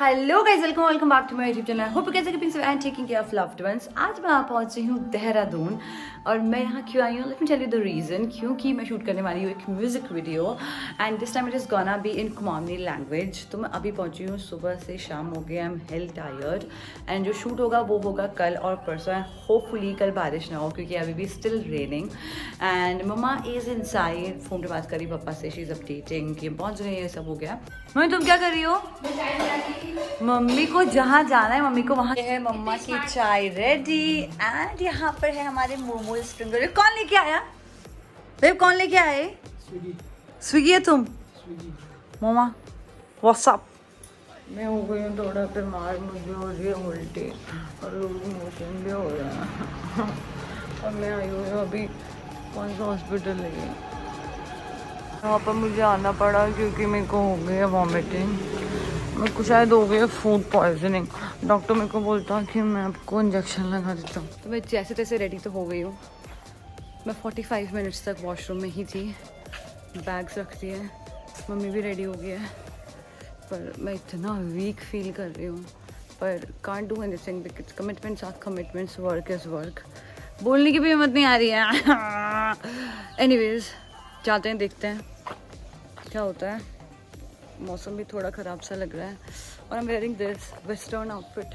Hello guys, welcome back to my YouTube channel. Hope guys keeping safe and taking care of loved ones. आज मैं पहुंच रही हूँ देहरादून और मैं यहाँ क्यों आई हूँ, let me tell you the reason. क्योंकि मैं शूट करने वाली हूँ एक music video and this time it is gonna be in Kumaoni language. तो मैं अभी पहुँची हूँ, सुबह से शाम हो गया, I am hello tired and जो शूट होगा वो होगा कल और परसों एंड होपफुली कल बारिश ना हो क्योंकि अभी भी still raining and mumma is inside. Phone पे बात करी पापा से, शी इज़ अपडेटिंग कि पहुँच गए, ये सब हो गया। मम्मी तुम क्या कर रही हो? मम्मी को जहाँ जाना है मम्मी को वहाँ है। मम्मा की चाय रेडी एंड यहाँ पर है हमारे मोमोज स्प्रिंग रोल। कौन लेके आया बेब? कौन लेके आए? स्विगी है तुम? मम्मा व्हाट्सअप। मैं हो गई हूँ थोड़ा बीमार, मुझे हो रही है उल्टी और लूज मोशन भी हो रहा है और मैं आई हुई हूँ अभी कौन सा हॉस्पिटल लेके। वहाँ पर मुझे आना पड़ा क्योंकि मेरे को हो गई है वॉमिटिंग, मेरे को शायद हो गई है फूड पॉइजनिंग। डॉक्टर मेरे को बोलता कि मैं आपको इंजेक्शन लगा देता हूँ। तो मैं जैसे तैसे रेडी तो हो गई हूँ। मैं 45 मिनट्स तक वॉशरूम में ही थी, बैग्स रख दिए, मम्मी भी रेडी हो गई है, पर मैं इतना वीक फील कर रही हूँ। पर can't do anything because commitments are commitments, work is work. बोलने की भी हिम्मत नहीं आ रही है। एनीवेज जाते हैं, देखते हैं क्या होता है। मौसम भी थोड़ा ख़राब सा लग रहा है और I am wearing this western outfit.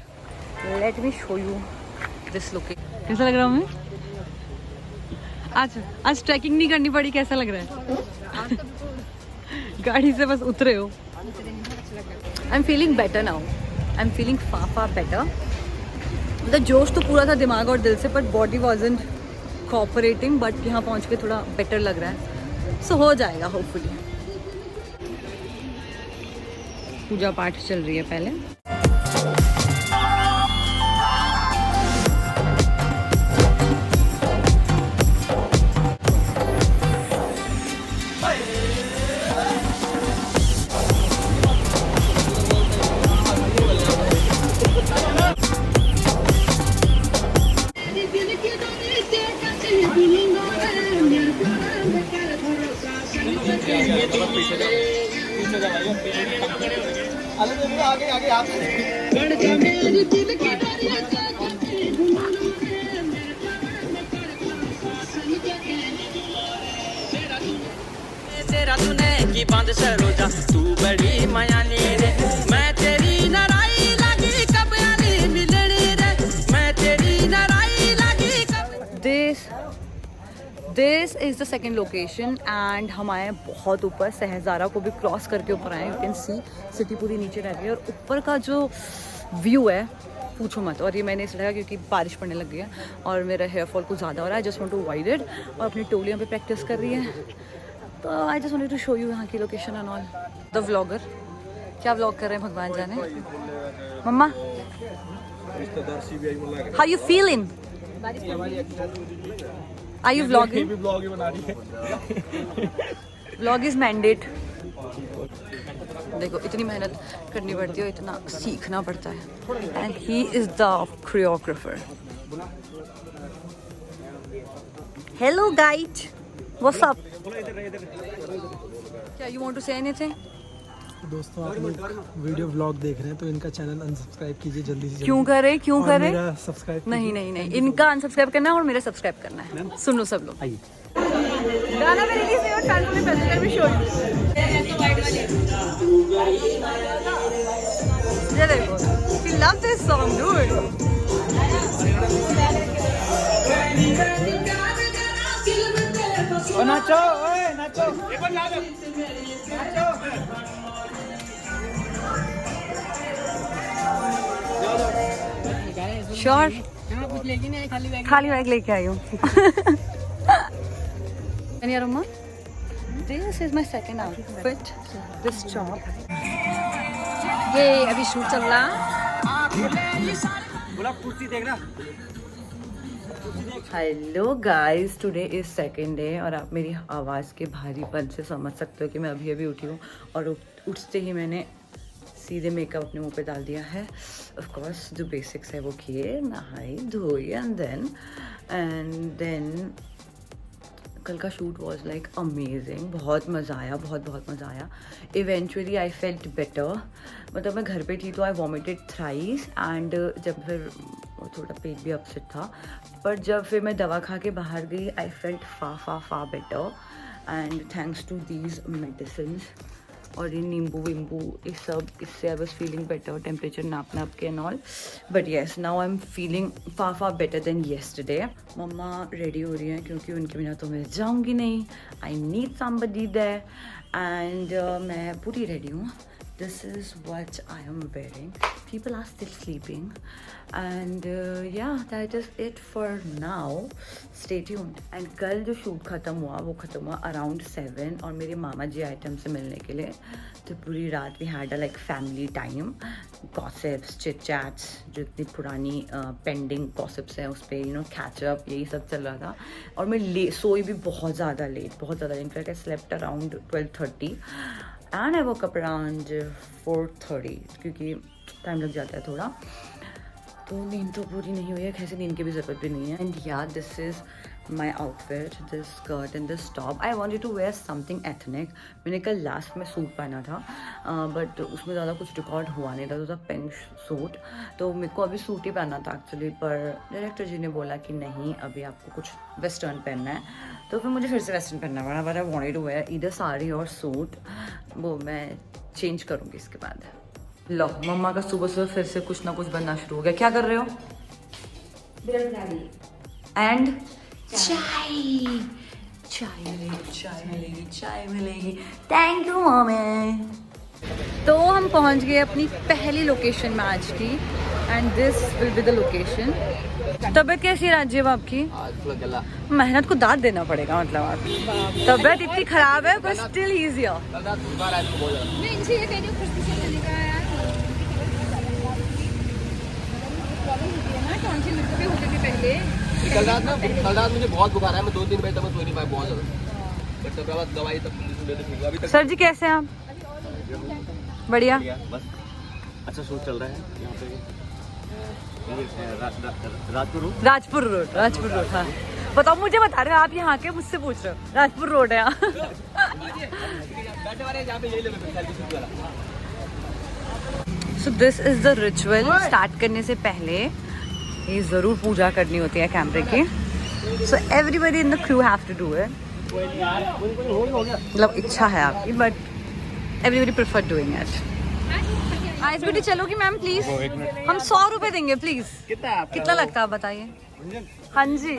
Let me show you this looking. कैसा लग रहा हूँ मैं? आज ट्रैकिंग नहीं करनी पड़ी, कैसा लग रहा है? गाड़ी से बस उतरे हो। आई am feeling better now, I am feeling far better. मतलब जोश तो पूरा था दिमाग और दिल से, पर बॉडी वॉजंट कोऑपरेटिंग। बट यहाँ पहुँच के थोड़ा बेटर लग रहा है, सो हो जाएगा होपफुली। पूजा पाठ चल रही है पहले। आगे आगे आप तेरा तूने की बंद सरोजा, तू बड़ी मायानी रे, मैं तेरी नाराई लगी कब आनी मिलनी रे, मैं तेरी नाराई लगी कब। This is the second location and हम आए हैं बहुत ऊपर, सहजारा को भी क्रॉस करके ऊपर आए। यू कैन सी सिटी पूरी नीचे रह गई है और ऊपर का जो व्यू है पूछो मत। और ये मैंने इसलिए लगा क्योंकि बारिश पड़ने लग गई है और मेरा हेयर फॉल कुछ ज़्यादा हो रहा है। Just want to avoid it और अपनी टोलियों पे प्रैक्टिस कर रही है। तो I just wanted to show you यहाँ की location and all. The vlogger क्या व्लॉग कर रहे हैं भगवान जाने। Mamma how you feeling? Are you vlogging? Vlog is mandate. देखो इतनी मेहनत करनी पड़ती है, इतना सीखना पड़ता है। And he is the choreographer. Hello guide, what's up? क्या you want to say anything? दोस्तों, आप लोग वीडियो व्लॉग देख रहे हैं तो इनका चैनल अनसब्सक्राइब कीजिए जल्दी से। क्यों करे? क्यों करे? मेरा सब्सक्राइब नहीं, इनका अनसब्सक्राइब करना है और मेरा सब्सक्राइब करना है। सुन लो सब लोग। गाना में रिलीज हुई और चैनल में पहले भी शो। ये देखो, you love this song, dude. नाचो, ओए नाचो, एक बार नाचो। श्योर? खाली बैग लेके आई हूँ। This is my second outfit. This top. ये अभी शूट चल रहा। बोला कुर्सी देख रहा। Hello guys, today is second day और आप मेरी आवाज़ के भारीपन से समझ सकते हो कि मैं अभी अभी उठी हूँ और उठते ही मैंने सीधे मेकअप अपने मुंह पे डाल दिया है। ऑफ कोर्स जो बेसिक्स है वो किए, नहाई धोई एंड देन कल का शूट वॉज लाइक अमेजिंग, बहुत मज़ा आया, बहुत मज़ा आया। इवेंचुअली आई फेल्ट बेटर, मतलब मैं घर पे थी तो आई वॉमिटेड थ्राइस एंड जब फिर थोड़ा पेट भी अपसेट था, पर जब फिर मैं दवा खा के बाहर गई I felt far better and thanks to these medicine और ये नींबू वींबू ये सब, इससे I was feeling better, temperature नाप के and all. But yes now I am feeling far better than yesterday. Mumma ready हो रही हैं क्योंकि उनके बिना तो मैं जाऊंगी नहीं, I need somebody there and मैं पूरी रेडी हूँ। This is what I am wearing. People are still sleeping and yeah, that is it for now. Stay tuned. And कल जो शूट ख़त्म हुआ वो ख़त्म हुआ अराउंड 7 और मेरे मामा जी आए थे हमसे मिलने के लिए, तो पूरी रात we had a like family time, gossips chit chats, जो इतनी पुरानी पेंडिंग गॉसिप्स हैं उस पर यू नो कैचअप, यही सब चल रहा था। और मैं सोई भी बहुत ज़्यादा late, in fact I slept around 12:30 and I woke up around 4:30 क्योंकि टाइम लग जाता है थोड़ा, तो नींद तो पूरी नहीं हुई है, कैसे नींद की भी ज़रूरत भी नहीं है। एंड या this is my outfit, this skirt and this top. I wanted to wear something ethnic. मैंने कल लास्ट में सूट पहना था बट उसमें ज़्यादा कुछ रिकॉर्ड हुआ नहीं था, तो था पिंक सूट, तो मेरे को अभी सूट ही पहनना था एक्चुअली, पर डायरेक्टर जी ने बोला कि नहीं अभी आपको कुछ वेस्टर्न पहनना है, तो फिर मुझे फिर से वेस्टर्न पहनना पड़ा। But I wanted to wear either sari और सूट, वो मैं चेंज करूँगी इसके बाद। लो मम्मा का सुबह फिर से कुछ ना कुछ बनना शुरू हो गया। क्या कर रहे हो? एंड चाय मिलेगी। Thank you mummy. तो हम पहुंच गए अपनी पहली लोकेशन में आज की and this will be the location. तबीयत कैसी है राजीव आपकी? मेहनत को दाद देना पड़ेगा, मतलब आपकी तबीयत इतनी खराब है बट स्टिल इजियर। कल रात मुझे बहुत बुखार है, मैं 2-3 बजे तक सो नहीं पाया बहुत ज़्यादा, बट बाद दवाई तब अभी तक। सर जी कैसे हैं आप? बढ़िया बस अच्छा शूट चल रहा है यहाँ पे राजपुर रोड। हाँ बताओ, मुझे बता रहे हो आप यहाँ के, मुझसे पूछ रहे हो? राजपुर रोड है यहाँ। So this is the ritual. Start करने से पहले ये ज़रूर पूजा करनी होती है कैमरे की, so everybody in the crew have to do it. मतलब इच्छा है आपकी but everybody prefer doing it. Ice beauty चलोगी मैम प्लीज? हम 100 रुपए देंगे प्लीज। कितना लगता है आप बताइए? हाँ जी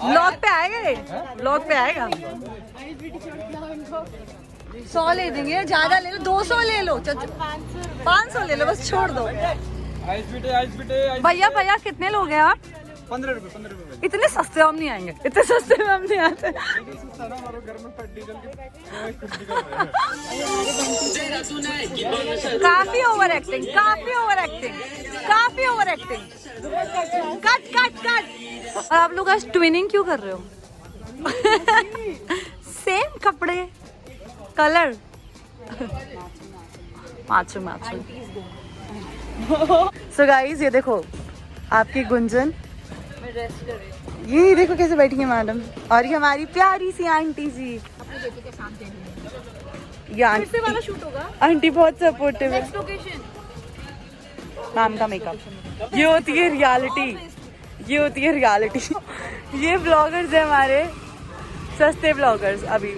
ब्लॉग पे आएगा, ये ब्लॉग पे आएगा। 100 ले देंगे, ज्यादा ले लो, 200 ले लो, 500 ले लो, बस छोड़ दो। भैया कितने लोग हैं आप? 15 रुपए। इतने सस्ते हम नहीं आएंगे, इतने सस्ते में हम नहीं आते। काफी ओवर एक्टिंग। कट। और आप लोग आज ट्विनिंग क्यों कर रहे हो? सेम कपड़े, कलर मैचिंग। सो गाइस ये देखो आपकी गुंजन, ये देखो कैसे बैठी है मैडम, और ये हमारी प्यारी सी आंटी जी। ये आंटी वाला शूट होगा। आंटी बहुत सपोर्टिव है। मैम का मेकअप, ये होती है रियलिटी। ये ब्लॉगर्स है हमारे, सस्ते ब्लॉगर्स। अभी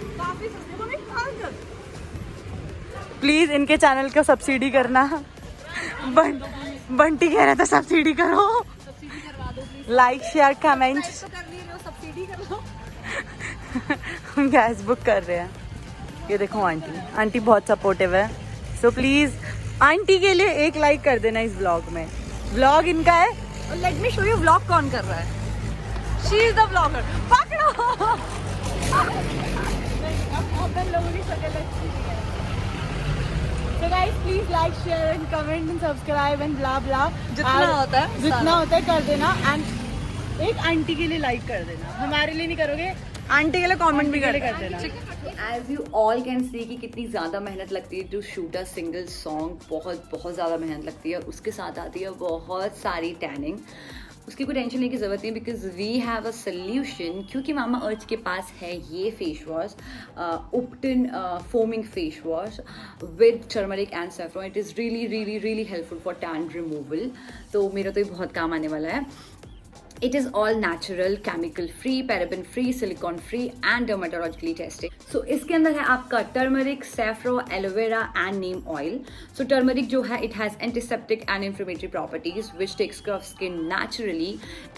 प्लीज इनके चैनल को सब्सिडी करना। बंटी कह रहा था सब्सिडी करो, लाइक शेयर कमेंट। हम गैस बुक कर रहे हैं। ये देखो आंटी बहुत सपोर्टिव है, सो प्लीज आंटी के लिए एक लाइक कर देना इस व्लॉग में। व्लॉग इनका है, let me show you vlog कौन कर रहा है। She is the vlogger. पकड़ो। So guys, please like, share and comment and subscribe and blah blah. जितना होता है कर देना। एंड एक आंटी के लिए लाइक कर देना, हमारे लिए नहीं करोगे, आंटी के लिए कमेंट भी कर देना। As you all can see कि कितनी ज़्यादा मेहनत लगती है to shoot a single song. बहुत ज़्यादा मेहनत लगती है, उसके साथ आती है बहुत सारी टैनिंग। उसकी कोई टेंशन लेने की ज़रूरत नहीं, because we have a solution, क्योंकि मामा अर्थ के पास है ये face wash, Ubtan foaming face wash with turmeric and saffron. It is really really really helpful for tan removal. तो मेरा तो ये बहुत काम आने वाला है. It is all natural, chemical free, paraben free, silicone free and dermatologically tested. So इसके अंदर है आपका turmeric, saffron, aloe vera and neem oil. So turmeric जो है it has antiseptic and inflammatory properties which takes care of skin naturally.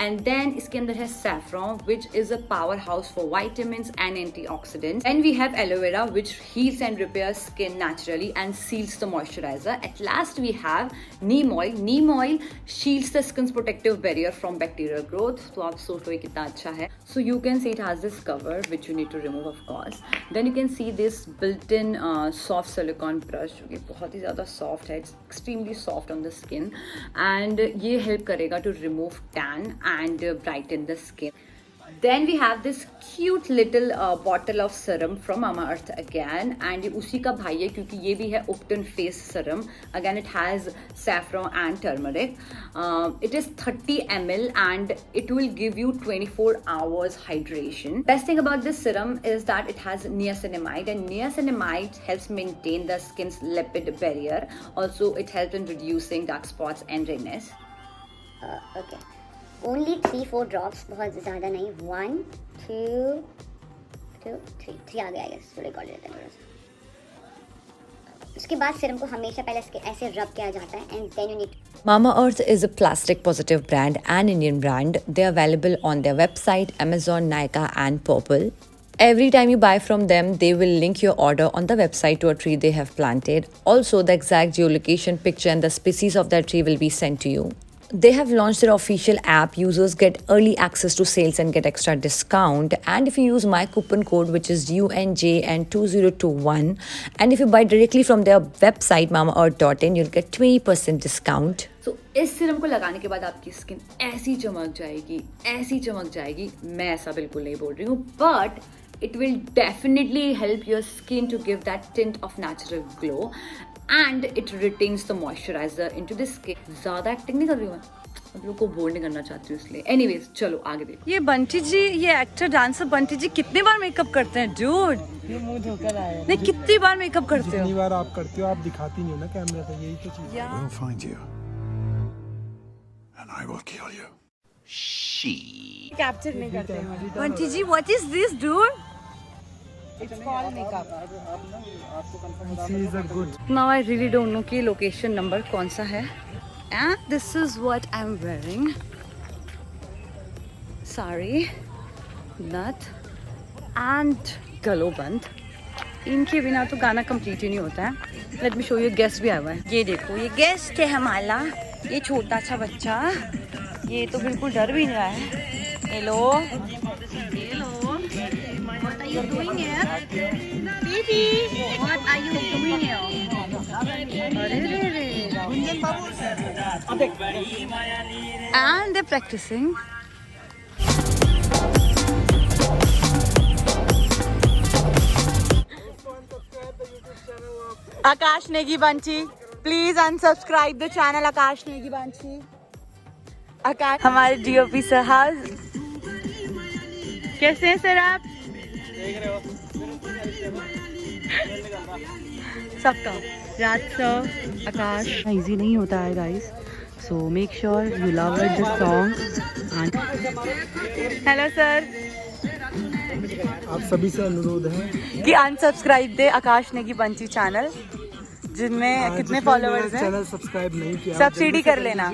And then इसके अंदर है saffron which is a powerhouse for vitamins and antioxidants. And we have aloe vera which heals and repairs skin naturally and seals the moisturizer. At last we have neem oil. Neem oil shields the skin's protective barrier from bacterial growth. तो आप सोच लो कितना अच्छा है. So you can see it has this cover which you need to remove of course. Then you can see this built-in soft silicone brush जो कि बहुत ही ज़्यादा soft है. It's extremely soft on the skin and ये help करेगा to remove tan and brighten the skin. Then we have this cute little bottle of serum from Mamaearth again, and ये उसी का भाई है क्योंकि ये भी है Upton face serum. Again it has saffron and turmeric. It is 30 ml and it will give you 24 hours hydration. Best thing about this serum is that it has niacinamide, and niacinamide helps maintain the skin's lipid barrier. Also it helps in reducing dark spots and redness. Okay. Only 3-4 drops, बहुत ज़्यादा नहीं. 1, 2, 3 आ गया. Yes, तो record लेते हैं थोड़ा सा. उसके बाद सीरम को हमेशा पहले इसके ऐसे रब किया जाता है and then you need. Mamaearth is a plastic positive brand and Indian brand. They are available on their website, Amazon, Nykaa and Purple. Every time you buy from them, they will link your order on the website to a tree they have planted. Also, the exact geolocation picture and the species of that tree will be sent to you. They have launched their official app. Users get early access to sales and get extra discount. And if you use my coupon code, which is UNJ and 2021, and if you buy directly from their website mamaearth.in, you'll get 20% discount. So इस serum को लगाने के बाद आपकी skin ऐसी चमक जाएगी. मैं ऐसा बिल्कुल नहीं बोल रही हूँ, but it will definitely help your skin to give that tint of natural glow. And it retains the moisturizer into the skin. ज़्यादा एक्टिंग नहीं कर रही हूँ मैं, आप लोग को बोर नहीं करना चाहती हूँ इसलिए. Anyways, चलो आगे देखो. ये बंटी जी, ये एक्टर डांसर बंटी जी कितने बार मेकअप करते हैं डूड? ये मुंह धोकर आया. नहीं, कितनी बार मेकअप करते हो? जितनी बार आप करते हो, आप दिखाती नहीं हो ना कैमरे पे. यही तो चीज़ है. We'll find you, and I will kill you. Capture नहीं करते हैं. बंटी जी, what is this dude? It's called makeup. She is a good. Now I really don't know कि लोकेशन नंबर कौन सा है. And this is what I'm wearing. Sari, nut and गलो बंद. इनके बिना तो गाना कंप्लीट ही नहीं होता है. Let me show you guest भी आया हुआ है. ये देखो, ये गेस्ट है हमारा. ये छोटा सा बच्चा, ये तो बिल्कुल डर भी नहीं रहा है. Hello, what are you doing here? Baby, what are you doing here? And they're practicing. Akash Negi Banchi, please unsubscribe the channel Akash Negi Banchi. Akash, हमारे DOP साहब कैसे हैं सर आप? सबका राज सर, आकाश. इजी नहीं होता है guys, so make sure you love this song. Hello sir, आप सभी से अनुरोध है कि अनसब्सक्राइब दे आकाश नेगी बंची चैनल, जिनमें कितने फॉलोअर्स हैं. चैनल सब्सक्राइब नहीं किया, सब्सिडी कर लेना.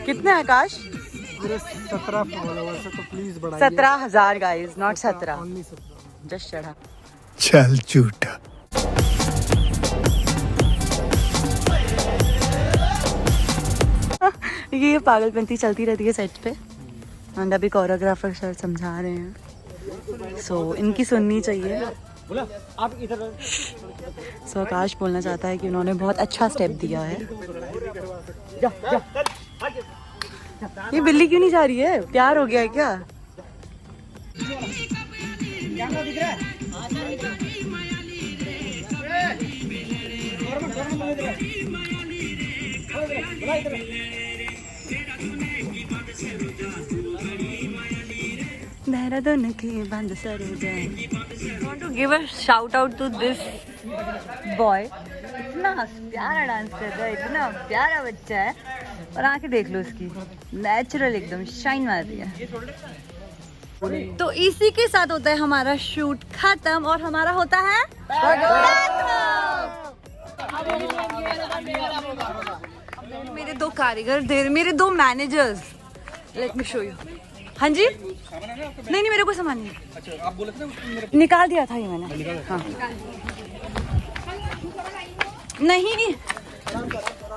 कितने आकाश? 17 फॉलोअर्स है, तो प्लीज बढ़ाइए. 17,000 guys, not 17. Only 17. Just shut up. चल झूठा. ये पागलपंती चलती रहती है सेट पे. और अभी कोरियोग्राफर सर समझा रहे हैं, सो इनकी सुननी चाहिए. सो आकाश बोलना चाहता है कि उन्होंने बहुत अच्छा स्टेप दिया है. ये बिल्ली क्यों नहीं जा रही है? प्यार हो गया है क्या? देहरादून की बंद Saroja. I want to give a shout out to this boy. इतना प्यारा डांस कर रहा है, इतना प्यारा बच्चा है, और आंखें देख लो उसकी, नेचुरल एकदम शाइन मार रही है। तो इसी के साथ होता है हमारा शूट खत्म और हमारा होता है मेरे दो कारीगर, मेरे दो managers. Let me show you. हाँ जी, नहीं मेरे को सामान नहीं। अच्छा, आप बोले थे ना निकाल दिया था ये मैंने। हाँ नहीं,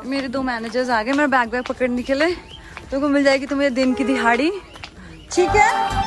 मेरे दो मैनेजर्स आ गए मेरा बैग पकड़ने के लिए। तो मिल जाएगी तुम्हें दिन की दिहाड़ी, ठीक है।